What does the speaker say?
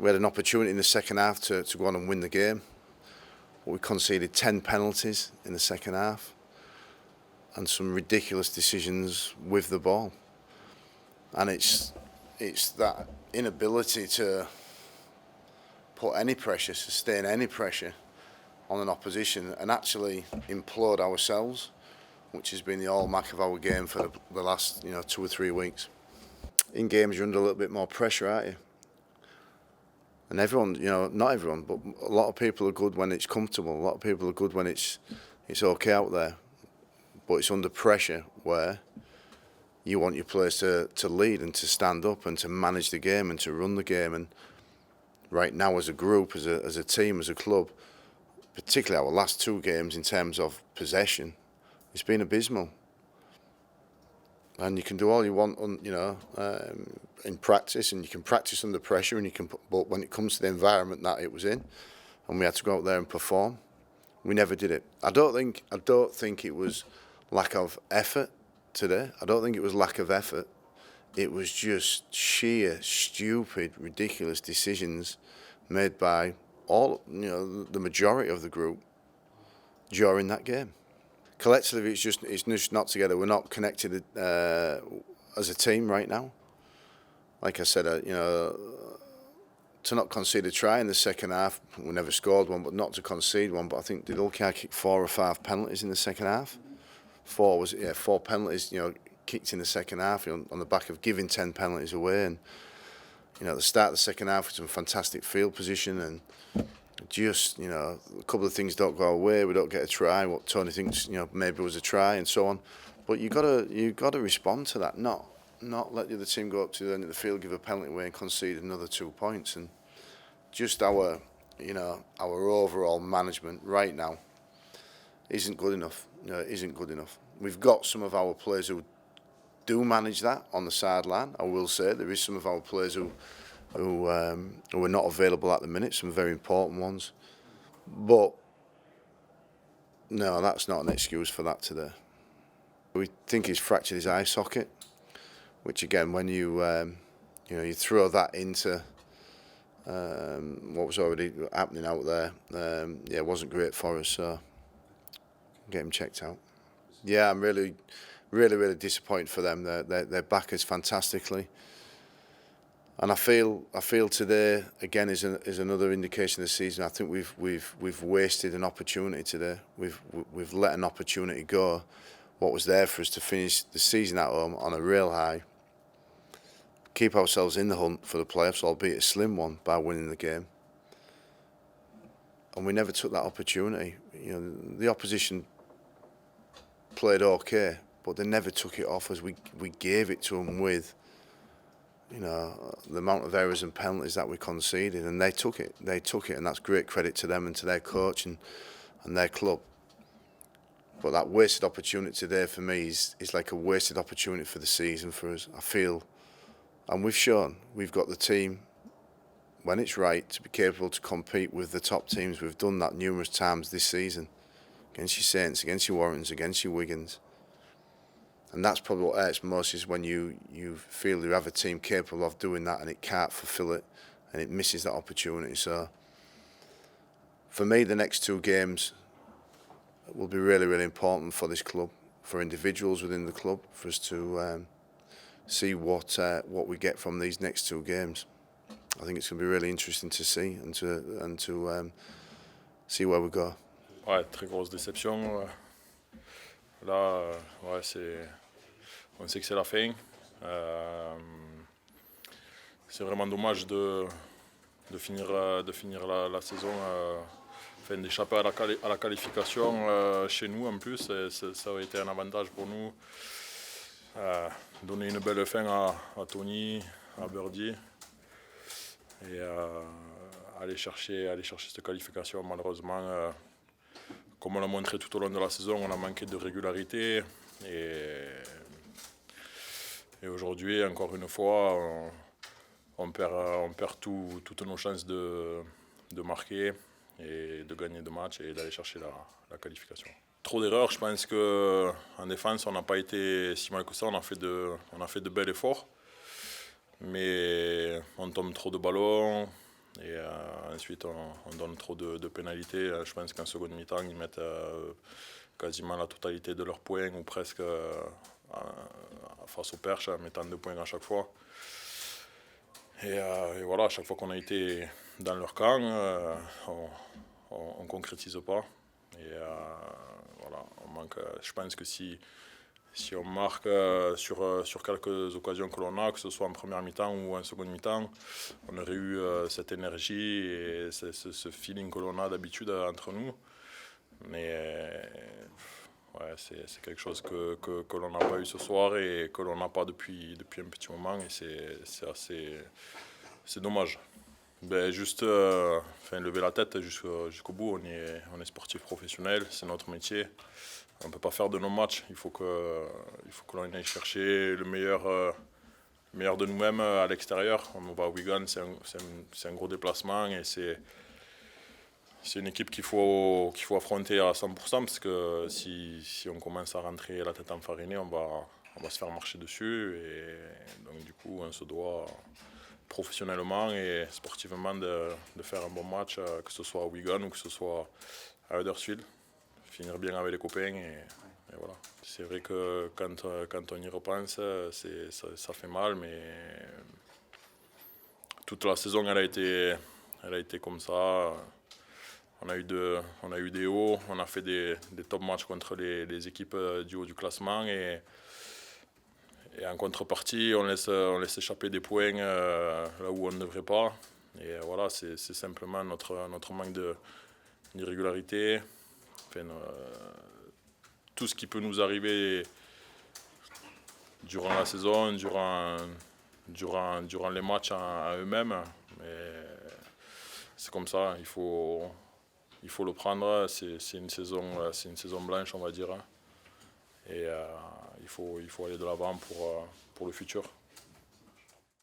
We had an opportunity in the second half to go on and win the game. But we conceded 10 penalties in the second half and some ridiculous decisions with the ball. And it's that inability to put any pressure, sustain any pressure on an opposition and actually implode ourselves, which has been the hallmark of our game for the last 2 or 3 weeks. In games, you're under a little bit more pressure, aren't you? And everyone, not everyone, but a lot of people are good when it's comfortable. A lot of people are good when it's okay out there. But it's under pressure where you want your players to lead and to stand up and to manage the game and to run the game. And right now, as a group, as a team, as a club, particularly our last 2 games in terms of possession, it's been abysmal. And you can do all you want, in practice, and you can practice under pressure, but when it comes to the environment that it was in, and we had to go out there and perform, we never did it. I don't think it was lack of effort today. I don't think it was lack of effort. It was just sheer, stupid, ridiculous decisions made by the majority of the group during that game. Collectively, it's just not together. We're not connected as a team right now. Like I said, to not concede a try in the second half, we never scored one, but not to concede one. But I think did Ulkar kick 4 or 5 penalties in the second half? 4 penalties, kicked in the second half on the back of giving 10 penalties away. And at the start of the second half, with some fantastic field position and just a couple of things don't go away. We don't get a try. What Tony thinks maybe was a try and so on. But you got to respond to that. Not let the other team go up to the end of the field, give a penalty away, and concede another 2 points. And just our overall management right now isn't good enough. It isn't good enough. We've got some of our players who do manage that on the sideline. I will say there is some of our players who are not available at the minute, some very important ones. But no, that's not an excuse for that today. We think he's fractured his eye socket, which again, when you throw that into what was already happening out there, it wasn't great for us. So get him checked out. Yeah, I'm really disappointed for them. Their back is fantastically. And I feel today again is another indication of the season. I think we've wasted an opportunity today. We've let an opportunity go. What was there for us to finish the season at home on a real high, keep ourselves in the hunt for the playoffs, albeit a slim one, by winning the game. And we never took that opportunity. The opposition played okay, but they never took it off us. We gave it to them with the amount of errors and penalties that we conceded, and they took it, and that's great credit to them and to their coach and their club. But that wasted opportunity today for me is like a wasted opportunity for the season for us, I feel. And we've shown we've got the team, when it's right, to be capable to compete with the top teams. We've done that numerous times this season, against your Saints, against your Warriors, against your Wigans. And that's probably what hurts most, is when you feel you have a team capable of doing that and it can't fulfil it and it misses that opportunity. So for me, the next 2 games will be really, really important for this club, for individuals within the club, for us to see what we get from these next 2 games. I think it's going to be really interesting to see and to see where we go. Ouais, très grosse déception. Là, on sait que c'est la fin. C'est vraiment dommage de finir la saison, d'échapper à la qualification chez nous en plus. Ça aurait été un avantage pour nous. Donner une belle fin à Tony, à Birdie, et aller chercher cette qualification. Malheureusement, comme on l'a montré tout au long de la saison, on a manqué de régularité, et aujourd'hui, encore une fois, on perd toutes nos chances de marquer et de gagner de matchs et d'aller chercher la qualification. Trop d'erreurs, je pense qu'en défense, on n'a pas été si mal que ça. On a fait de bels efforts, mais on tombe trop de ballons, Et ensuite, on donne trop de pénalités. Je pense qu'en seconde mi-temps, ils mettent quasiment la totalité de leurs points, ou presque, face aux perches, en mettant 2 points à chaque fois. Et voilà, à chaque fois qu'on a été dans leur camp, on ne concrétise pas. Et voilà, on manque. Je pense que si on marque sur quelques occasions que l'on a, que ce soit en première mi-temps ou en seconde mi-temps, on aurait eu cette énergie et ce feeling que l'on a d'habitude entre nous. Mais ouais, c'est quelque chose que l'on n'a pas eu ce soir et que l'on n'a pas depuis un petit moment, et c'est dommage. Ben, juste lever la tête jusqu'au bout. On est sportif professionnel, c'est notre métier. On ne peut pas faire de nos matchs. Il faut que l'on aille chercher le meilleur de nous-mêmes à l'extérieur. On va à Wigan, c'est un gros déplacement, et c'est une équipe qu'il faut affronter à 100%, parce que si on commence à rentrer la tête enfarinée, on va se faire marcher dessus. Et donc du coup, on se doit professionnellement et sportivement de faire un bon match, que ce soit à Wigan ou que ce soit à Huddersfield. Finir bien avec les copains, et voilà. C'est vrai que quand on y repense, ça fait mal, mais toute la saison elle a été comme ça. On a eu des hauts, on a fait des top matchs contre les équipes du haut du classement, et en contrepartie on laisse échapper des points là où on ne devrait pas. Et voilà, c'est simplement notre manque d'irrégularité. Enfin, tout ce qui peut nous arriver durant la saison, durant les matchs en eux-mêmes. Mais c'est comme ça, il faut le prendre. C'est une saison blanche, on va dire. Et il faut aller de l'avant pour le futur.